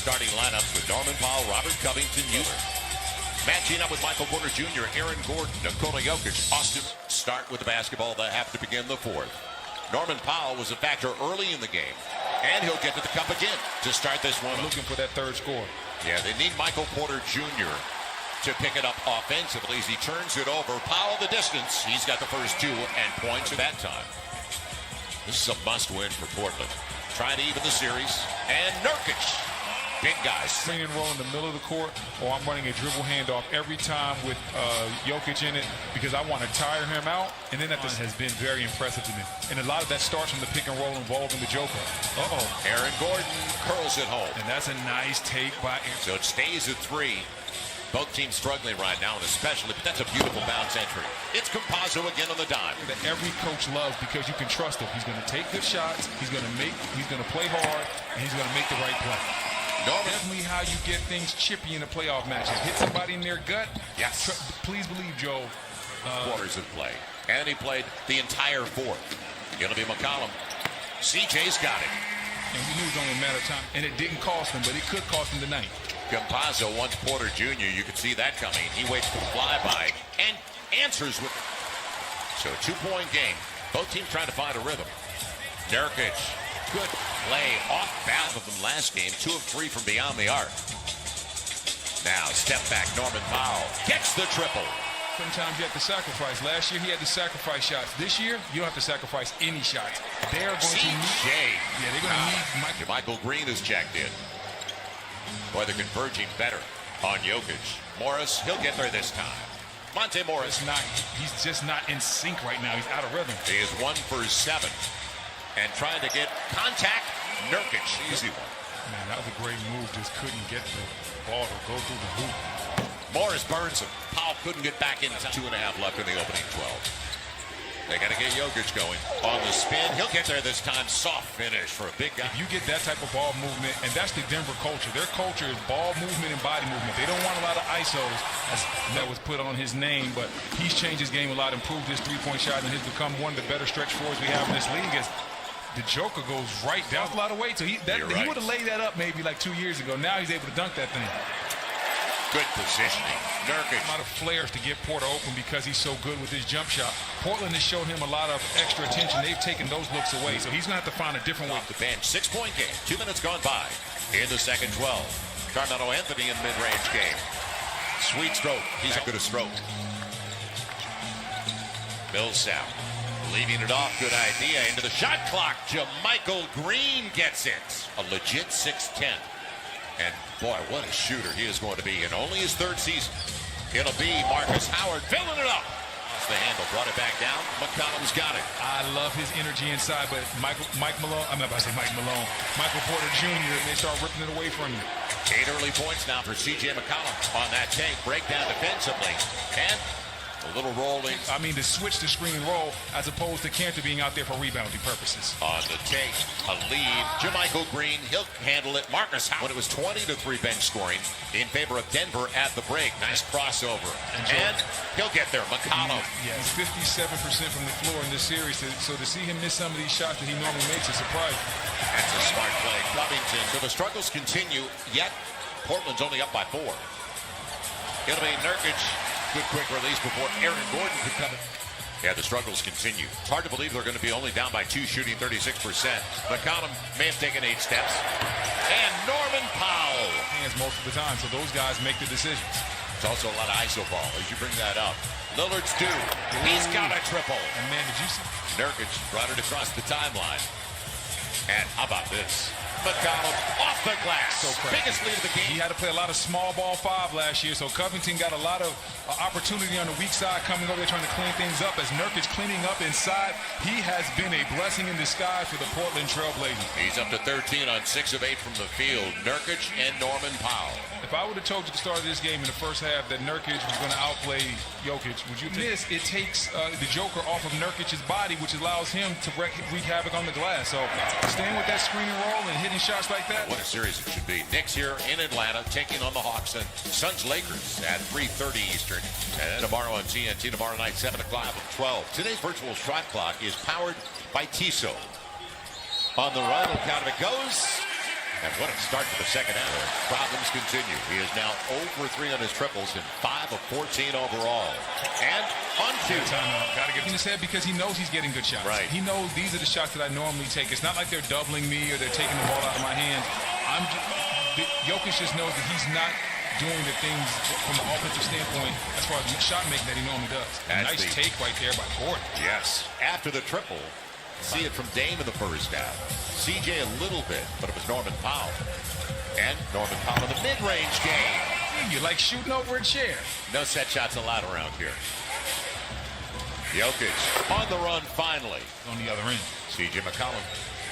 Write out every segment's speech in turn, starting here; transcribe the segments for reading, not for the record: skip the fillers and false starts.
starting lineups with Norman Powell, Robert Covington, Euler. Matching up with Michael Porter Jr., Aaron Gordon, Nikola Jokic. Austin start with the basketball. They have to begin the fourth. Norman Powell was a factor early in the game, and he'll get to the cup again to start this one. Looking for that third score. Yeah, they need Michael Porter Jr. to pick it up offensively as he turns it over. Powell the distance. He's got the first two and points at that time. This is a must-win for Portland. Trying to even the series, and Nurkic. Big guys. Screen and roll in the middle of the court, or I'm running a dribble handoff every time with Jokic in it because I want to tire him out. And then that has been very impressive to me. And a lot of that starts from the pick and roll involving the Joker. Aaron Gordon curls it home. And that's a nice take by Aaron. So it stays at 3. Both teams struggling right now, and especially, but that's a beautiful bounce entry. It's Campazzo again on the dime. That every coach loves because you can trust him. He's going to take good shots. He's going to play hard, and he's going to make the right play. Definitely how you get things chippy in a playoff matchup. Hit somebody in their gut. Yes. Please believe, Joe. Quarters of play. And he played the entire fourth. Going to be McCollum. CJ's got it. And we knew it was only a matter of time. And it didn't cost him, but it could cost him tonight. Campazzo wants Porter Jr. You could see that coming. He waits for the flyby and answers with it. So a 2-point game. Both teams trying to find a rhythm. Nurkic. Good play off balance of them last game. 2 of 3 from beyond the arc. Now step back. Norman Powell gets the triple. Sometimes you have to sacrifice. Last year he had to sacrifice shots. This year you don't have to sacrifice any shots. They are going to need. Yeah, they're going to need JaMychal Green is checked in. Boy, they're converging better on Jokic. Morris, he'll get there this time. Monte Morris. He's just not in sync right now. He's out of rhythm. He is 1 for 7. And trying to get contact. Nurkic, easy one. Man, that was a great move. Just couldn't get the ball to go through the hoop. Morris burns him. Powell couldn't get back in. 2.5 left in the opening 12. They got to get Jokic going. On the spin, he'll get there this time. Soft finish for a big guy. If you get that type of ball movement, and that's the Denver culture. Their culture is ball movement and body movement. They don't want a lot of ISOs, as that was put on his name, but he's changed his game a lot, improved his three-point shot, and has become one of the better stretch fours we have in this league. As the Joker goes right down a lot of weight, so he would have laid that up maybe like 2 years ago. Now he's able to dunk that thing. Good positioning. Nurkic. A lot of flares to get Porter open because he's so good with his jump shot. Portland has shown him a lot of extra attention. They've taken those looks away, so he's going to have to find a different way. Off the bench, 6-point game. 2 minutes gone by in the second 12. Carmelo Anthony in mid-range game. Sweet stroke. He's a good stroke. Millsap leaving it off. Good idea. Into the shot clock. JaMychal Green gets it. A legit 6'10". And boy, what a shooter he is going to be in only his 3rd season. It'll be Markus Howard filling it up. That's the handle, brought it back down. McCollum's got it. I love his energy inside, but Michael Porter Jr., they start ripping it away from you. 8 early points now for C.J. McCollum on that take. Breakdown defensively. And a little rolling. I mean, to switch to screen and roll as opposed to Cantor being out there for rebounding purposes. On the take, a lead. JaMychal Green, he'll handle it. Markus Howard, when it was 20-3 bench scoring in favor of Denver at the break. Nice crossover. And he'll get there. McCollum. Yeah, he's 57% from the floor in this series. So to see him miss some of these shots that he normally makes is surprising. That's a smart play. Covington. So the struggles continue, yet Portland's only up by 4. It'll be Nurkic. Good quick release before Aaron Gordon could come in. Yeah, the struggles continue. It's hard to believe they're going to be only down by 2, shooting 36%. McCollum may have taken 8 steps. And Norman Powell. Hands most of the time, so those guys make the decisions. It's also a lot of ISO ball as you bring that up. Lillard's due. He's got a triple. And man, did you see? Nurkic brought it across the timeline. And how about this? McCollum off the glass. So biggest lead of the game. He had to play a lot of small ball 5 last year, so Covington got a lot of opportunity on the weak side coming over there trying to clean things up. As Nurkic cleaning up inside, he has been a blessing in disguise for the Portland Trailblazers. He's up to 13 on 6 of 8 from the field. Nurkic and Norman Powell. If I would have told you at the start of this game in the first half that Nurkic was going to outplay Jokic, would you think this? It takes the Joker off of Nurkic's body, which allows him to wreak havoc on the glass. So staying with that screen and roll and hitting shots like that. What a series it should be. Knicks here in Atlanta taking on the Hawks, and Suns Lakers at 3:30 Eastern. And tomorrow on TNT, tomorrow night, 7 o'clock at 12. Today's virtual shot clock is powered by Tissot. On the run, look out if it goes. And what a start to the second half. Problems continue. He is now 0 for 3 on his triples and 5 of 14 overall. And on two. Timeout. Got to get in his head because he knows he's getting good shots. Right. He knows these are the shots that I normally take. It's not like they're doubling me or they're taking the ball out of my hands. Jokic just knows that he's not doing the things from an offensive standpoint as far as shot making that he normally does. Nice take right there by Gordon. Yes. After the triple, see it from Dame in the first half. CJ a little bit, but it was Norman Powell. And Norman Powell in the mid-range game. You like shooting over a chair. No set shots allowed around here. Jokic on the run finally. On the other end. CJ McCollum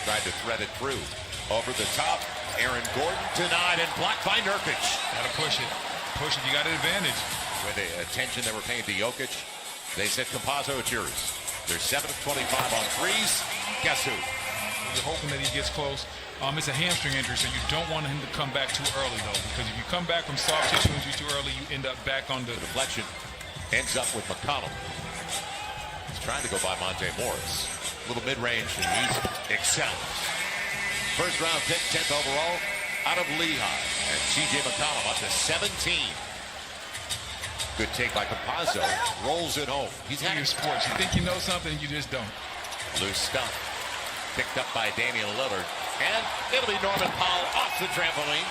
tried to thread it through. Over the top, Aaron Gordon denied and blocked by Nurkic. Gotta push it. Push it. You got an advantage. With the attention they were paying to Jokic, they said, Campazzo, it's yours. They're 7 of 25 on threes. Guess who? You're hoping that he gets close. It's a hamstring injury, so you don't want him to come back too early, though, because if you come back from soft tissue injury too early, you end up back on the deflection. Ends up with McConnell. He's trying to go by Monte Morris. Little mid-range, and he's excels. First round pick, 10th overall, out of Lehigh. And C.J. McCollum up to 17. Good take by Campazzo. Rolls it home. He's had your sports. You think you know something, you just don't. Loose stuff. Picked up by Damian Lillard. And it'll be Norman Powell off the trampoline.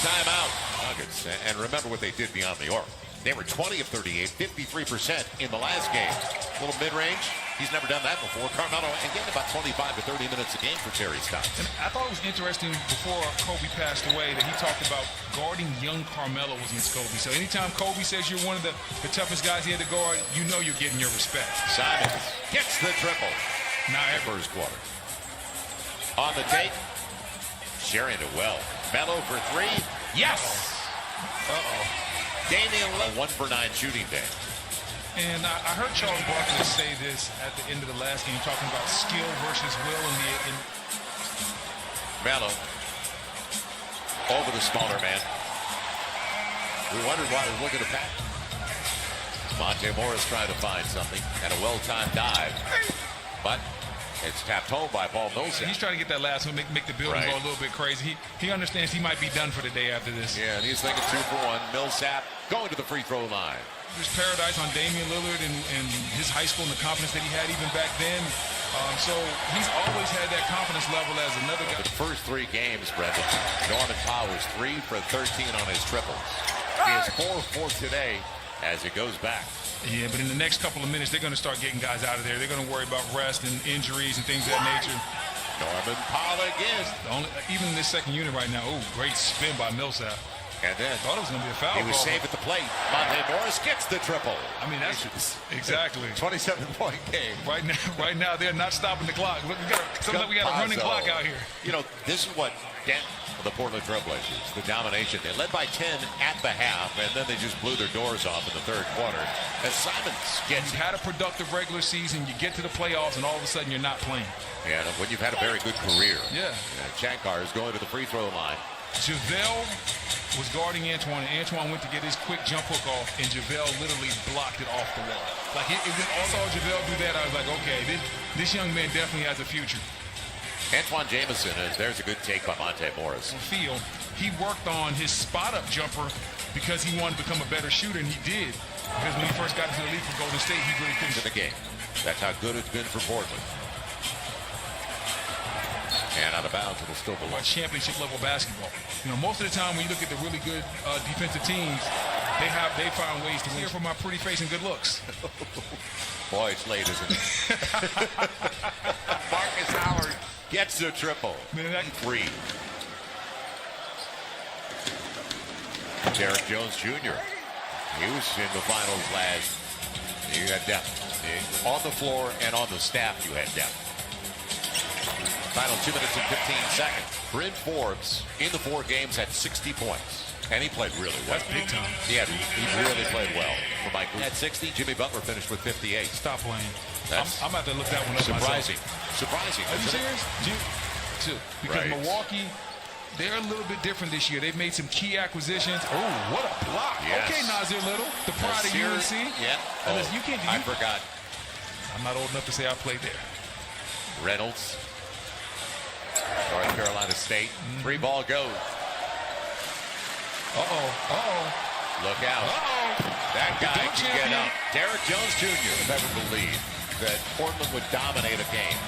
Timeout. Nuggets. And remember what they did beyond the arc. They were 20 of 38, 53% in the last game. Little mid-range. He's never done that before. Carmelo, and getting about 25 to 30 minutes a game for Terry Stotts. And I thought it was interesting before Kobe passed away that he talked about guarding young Carmelo was Miss Kobe. So anytime Kobe says you're one of the toughest guys he had to guard, you know you're getting your respect. Simons gets the triple. Now first quarter. On the take, sharing it well. Melo for 3. Yes! Damian Lillard, 1 for 9 shooting day. And I heard Charles Barkley say this at the end of the last game, talking about skill versus will in Melo over the smaller man. We wondered why he was looking to pass. Monte Morris trying to find something and a well-timed dive, but it's tapped home by Paul Millsap. He's trying to get that last one, make the building go a little bit crazy. He understands he might be done for the day after this. Yeah, and he's thinking 2 for 1. Millsap going to the free throw line. There's paradise on Damian Lillard and his high school and the confidence that he had even back then. So he's always had that confidence level as another guy. The first 3 games, Brendan, Norman Powell was 3 for 13 on his triples. He is 4 for today as it goes back. Yeah, but in the next couple of minutes, they're going to start getting guys out of there. They're going to worry about rest and injuries and things of that nature. Norman Powell again. Even in this second unit right now, great spin by Millsap. And then thought it was going to be a foul. He was safe at the plate. Monte Morris gets the triple. I mean, that's exactly 27-point game. Right now, they're not stopping the clock. Look, we got a running clock out here. You know, this is what the Portland Trailblazers, the domination. They led by 10 at the half, and then they just blew their doors off in the third quarter. As Simons gets, you've had a productive regular season, you get to the playoffs, and all of a sudden you're not playing. Yeah, when you've had a very good career. Yeah. Shankar is going to the free throw line. JaVale was guarding Antoine, and Antoine went to get his quick jump hook off, and JaVale literally blocked it off the wall. Like, when I saw JaVale do that, I was like, okay, this young man definitely has a future. Antoine Jamison, there's a good take by Monte Morris. He worked on his spot-up jumper because he wanted to become a better shooter, and he did. Because when he first got into the league for Golden State, he really couldn't. In the game. That's how good it's been for Portland. And out of bounds, it'll still belong. Championship-level basketball. You know, most of the time when you look at the really good defensive teams, they find ways to win. For my pretty face and good looks. Boy, it's late, isn't it? Markus Howard gets the triple. 3. Derek Jones Jr. He was in the finals last. You had depth. On the floor and on the staff, you had depth. Final 2 minutes and 15 seconds. Bryn Forbes in the 4 games had 60 points. And he played really well. That's big time. Yeah, he really played well. For Mike at 60, Jimmy Butler finished with 58. Stop playing. I'm about to look that one up surprising. myself. Surprising. Are you serious? Because Milwaukee, they're a little bit different this year. They've made some key acquisitions. Oh, what a block. Yes. Okay, Nasir Little, the pride of UNC. Yeah. I forgot. I'm not old enough to say I played there. Reynolds. All right, Carolina State. 3-ball goes. Look out. That guy can get up. Derrick Jones Jr. never believed that Portland would dominate a game.